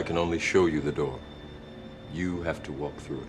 can only show you the door. You have to walk through it.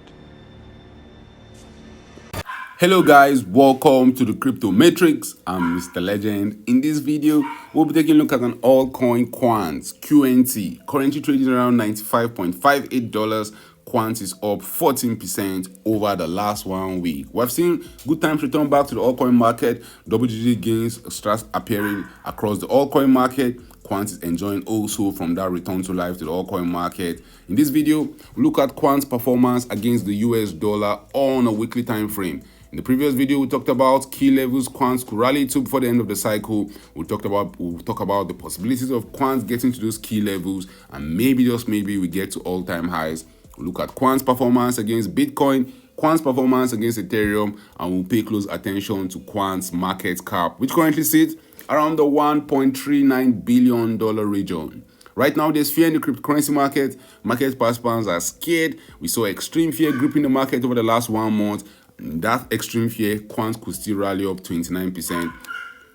Hello guys, welcome to the Crypto Matrix. I'm Mr. Legend. In this video, we'll be taking a look at an altcoin Quant, QNT, currently trading around $95.58. Quant is up 14% over the last 1 week. We've seen good times return back to the altcoin market, double-digit gains start appearing across the altcoin market. Quant is enjoying also from that return to life to the altcoin market. In this video, we look at Quant's performance against the US dollar on a weekly time frame. In the previous video, we talked about key levels Quant could rally to before the end of the cycle. We'll talk about the possibilities of Quant getting to those key levels, and maybe, just maybe, we get to all-time highs. We'll look at Quant's performance against Bitcoin, Quant's performance against Ethereum, and we'll pay close attention to Quant's market cap, which currently sits around the $1.39 billion region. Right now, there's fear in the cryptocurrency market. Market participants are scared. We saw extreme fear gripping the market over the last 1 month. In that extreme fear, Quant could still rally up 29%.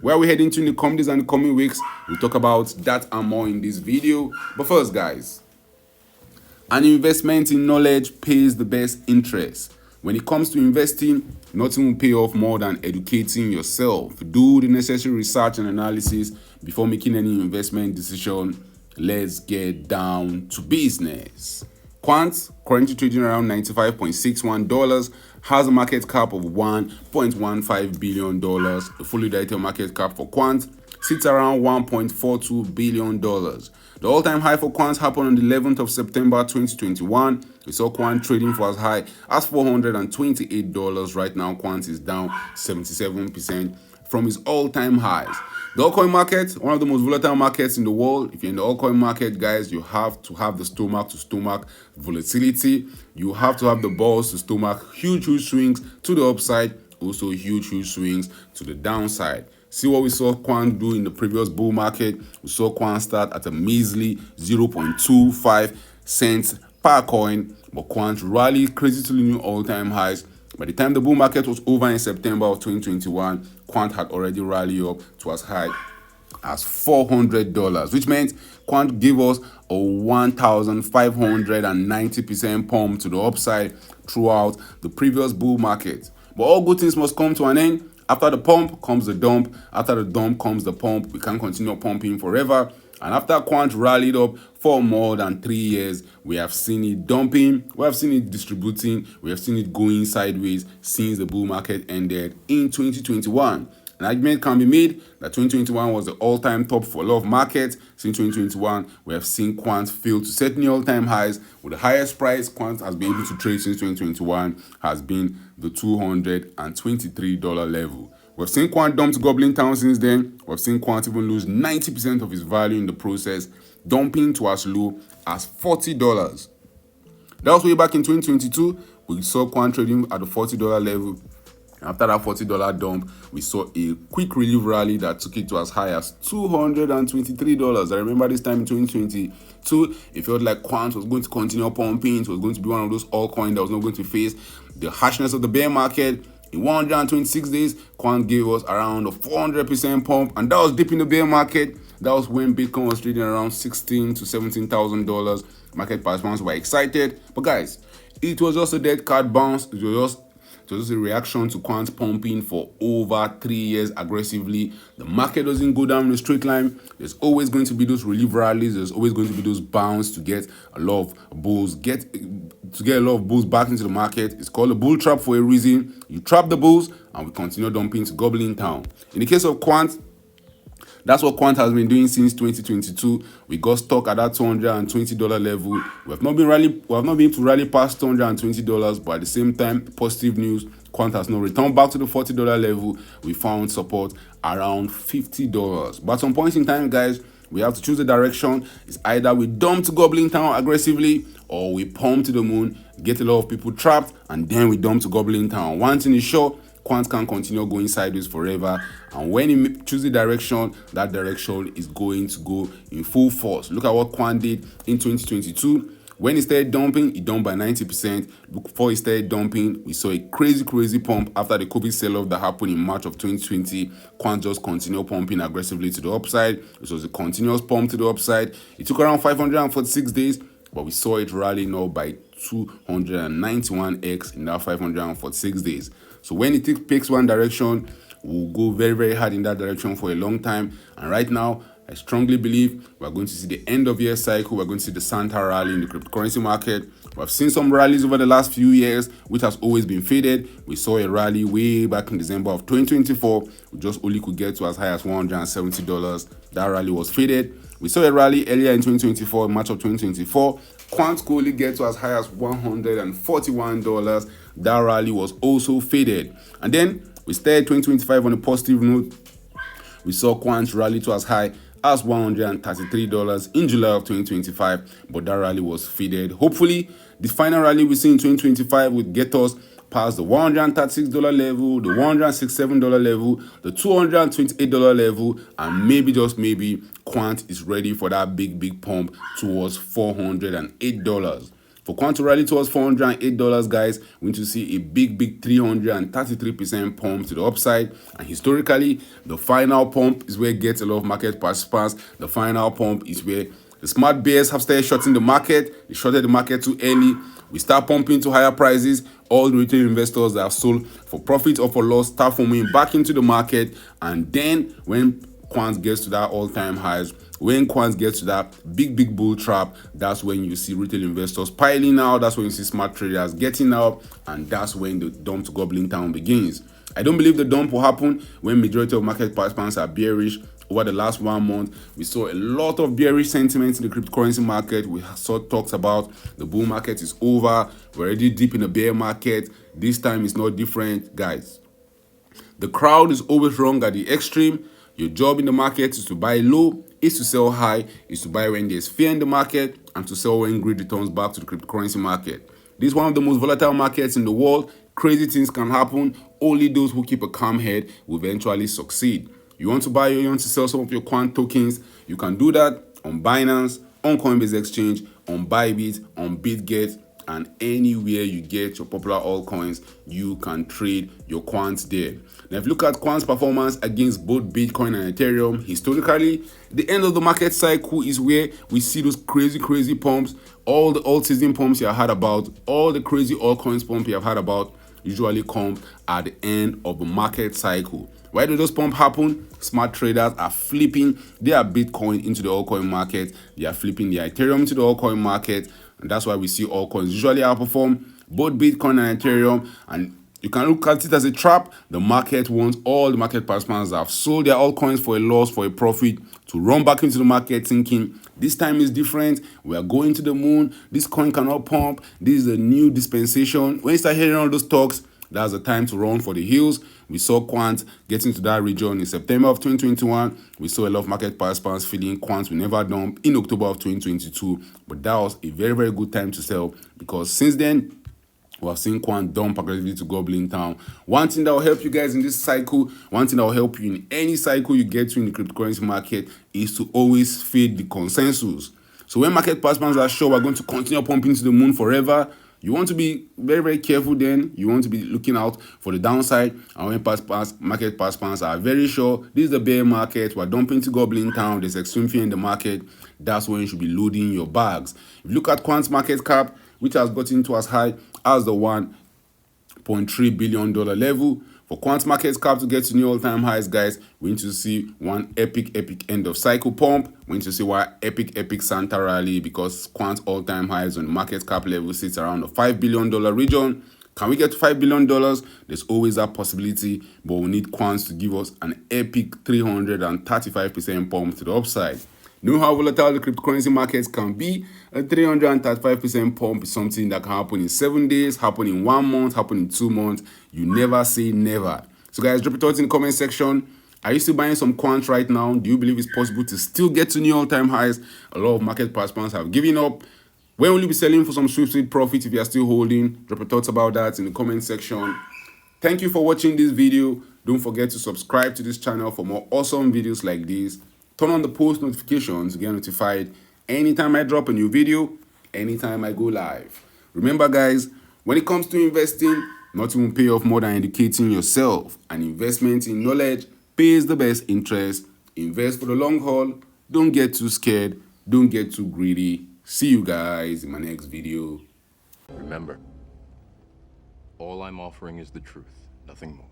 Where we're heading to in the coming days and the coming weeks, we'll talk about that and more in this video. But first, guys, an investment in knowledge pays the best interest. When it comes to investing, nothing will pay off more than educating yourself. Do the necessary research and analysis before making any investment decision. Let's get down to business. Quant, currently trading around $95.61, has a market cap of $1.15 billion. The fully diluted market cap for Quant sits around $1.42 billion. The all-time high for Quant happened on the 11th of September 2021. We saw Quant trading for as high as $428. Right now, Quant is down 77% from its all-time highs. The altcoin market, one of the most volatile markets in the world. If you're in the altcoin market, guys, you have to have the stomach-to-stomach volatility. You have to have the balls to stomach huge swings to the upside, also huge swings to the downside. See what we saw Quant do in the previous bull market. We saw Quant start at a measly 0.25 cents per coin, but Quant rallied crazy to the new all-time highs. By the time the bull market was over in September of 2021, Quant had already rallied up to as high as $400, which meant Quant gave us a 1,590% pump to the upside throughout the previous bull market. But all good things must come to an end. After the pump comes the dump. After the dump comes the pump. We can't continue pumping forever. And after Quant rallied up for more than 3 years, we have seen it dumping, we have seen it distributing, we have seen it going sideways since the bull market ended in 2021. An argument can be made that 2021 was the all-time top for a lot of markets. Since 2021, we have seen Quant fail to set new all-time highs, with the highest price Quant has been able to trade since 2021 has been the $223 level. We've seen Quant dump to Goblin Town since then. We've seen Quant even lose 90% of its value in the process, dumping to as low as $40. That was way back in 2022. We saw Quant trading at the $40 level. After that $40 dump, we saw a quick relief rally that took it to as high as $223. I remember this time in 2022, it felt like Quant was going to continue pumping. It was going to be one of those altcoins that was not going to face the harshness of the bear market. In 126 days, Quant gave us around a 400% pump, and that was deep in the bear market. That was when Bitcoin was trading around $16,000 to $17,000. Market participants were excited, but guys, it was just a dead cat bounce. It was just a reaction to Quant pumping for over 3 years aggressively. The market doesn't go down in a straight line. There's always going to be those relief rallies. There's always going to be those bounce to get a lot of bulls, get a lot of bulls back into the market. It's called a bull trap for a reason. You trap the bulls, and we continue dumping to Goblin Town. In the case of Quant, that's what Quant has been doing since 2022. We got stuck at that $220 level. We have not been able to rally past $220, but at the same time, positive news, Quant has not returned back to the $40 level. We found support around $50. But at some point in time, guys, we have to choose a direction. It's either we dump to Goblin Town aggressively, or we pump to the moon, get a lot of people trapped, and then we dump to Goblin Town. One thing is sure, Quant can't continue going sideways forever, and when you choose the direction, that direction is going to go in full force. Look at what Quant did in 2022. When it started dumping, it dumped by 90%. Before it started dumping, we saw a crazy pump after the COVID sell-off that happened in March of 2020. Quant just continued pumping aggressively to the upside. It was a continuous pump to the upside. It took around 546 days. but we saw it rallying up by 291x in that 546 days. So when it picks one direction, we'll go very, very hard in that direction for a long time. And right now, I strongly believe we're going to see the end of year cycle. We're going to see the Santa rally in the cryptocurrency market. We've seen some rallies over the last few years, which has always been faded. We saw a rally way back in December of 2024. We just only could get to as high as $170. That rally was faded. We saw a rally earlier in 2024, March of 2024. Quant could only get to as high as $141. That rally was also faded. And then we started 2025 on a positive note. We saw Quant rally to as high as $133 in July of 2025, but that rally was faded. Hopefully, the final rally we see in 2025 will get us past the $136 level, the $167 level, the $228 level, and maybe, just maybe, Quant is ready for that big pump towards $408. For Quant to rally towards $408, guys, we need to see a big 333% pump to the upside. And historically, the final pump is where it gets a lot of market participants. The final pump is where the smart bears have started shorting the market. They shorted the market too early. We start pumping to higher prices. All the retail investors that have sold for profit or for loss start forming back into the market. And then when Quant gets to that all-time highs, when Quant gets to that big bull trap, that's when you see retail investors piling out. That's when you see smart traders getting out, and that's when the dump to gobbling town begins. I don't believe the dump will happen when majority of market participants are bearish. Over the last 1 month, we saw a lot of bearish sentiments in the cryptocurrency market. We saw talks about the bull market is over. We're already deep in the bear market. This time is not different, guys. The crowd is always wrong at the extreme. Your job in the market is to buy low, is to sell high, is to buy when there's fear in the market, and to sell when greed returns back to the cryptocurrency market. This is one of the most volatile markets in the world. Crazy things can happen. Only those who keep a calm head will eventually succeed. You want to buy or you want to sell some of your Quant tokens, you can do that on Binance, on Coinbase Exchange, on Bybit, on BitGet, and anywhere you get your popular altcoins, you can trade your Quant there. Now, if you look at Quant's performance against both Bitcoin and Ethereum, historically, the end of the market cycle is where we see those crazy pumps. All the alt-season pumps you have heard about, all the crazy altcoins pumps you have heard about, usually come at the end of the market cycle. Why do those pumps happen? Smart traders are flipping their Bitcoin into the altcoin market. They are flipping their Ethereum into the altcoin market. And that's why we see altcoins usually outperform both Bitcoin and Ethereum. And you can look at it as a trap. The market wants all the market participants that have sold their altcoins for a loss, for a profit, to run back into the market thinking, this time is different. We are going to the moon. This coin cannot pump. This is a new dispensation. When you start hearing all those talks, that's the time to run for the hills. We saw Quant getting to that region in September of 2021. We saw a lot of market participants feeling Quant will never dump in October of 2022. But that was a very good time to sell, because since then, we have seen Quant dump aggressively to gobbling town. One thing that will help you guys in this cycle, one thing that will help you in any cycle you get to in the cryptocurrency market, is to always feed the consensus. So when market participants are sure we're going to continue pumping to the moon forever, you want to be very careful then. You want to be looking out for the downside. And when market participants are very sure this is the bear market, we're dumping to gobbling town, there's extreme fear in the market, that's when you should be loading your bags. If you look at Quant's market cap, which has gotten to as high as the $1.3 billion level, for Quant market cap to get to new all-time highs, guys, we need to see one epic end of cycle pump. We need to see one epic Santa rally, because Quant all-time highs on the market cap level sits around the $5 billion region. Can we get to $5 billion? There's always that possibility, but we need Quant to give us an epic 335% pump to the upside. Know how volatile the cryptocurrency markets can be? A 335% pump is something that can happen in 7 days, happen in 1 month, happen in 2 months. You never say never. So guys, drop your thoughts in the comment section. Are you still buying some Quant right now? Do you believe it's possible to still get to new all-time highs? A lot of market participants have given up. When will you be selling for some sweet profit if you are still holding? Drop your thoughts about that in the comment section. Thank you for watching this video. Don't forget to subscribe to this channel for more awesome videos like this. Turn on the post notifications to get notified anytime I drop a new video, anytime I go live. Remember, guys, when it comes to investing, nothing will pay off more than educating yourself. And investment in knowledge pays the best interest. Invest for the long haul. Don't get too scared. Don't get too greedy. See you guys in my next video. Remember, all I'm offering is the truth, nothing more.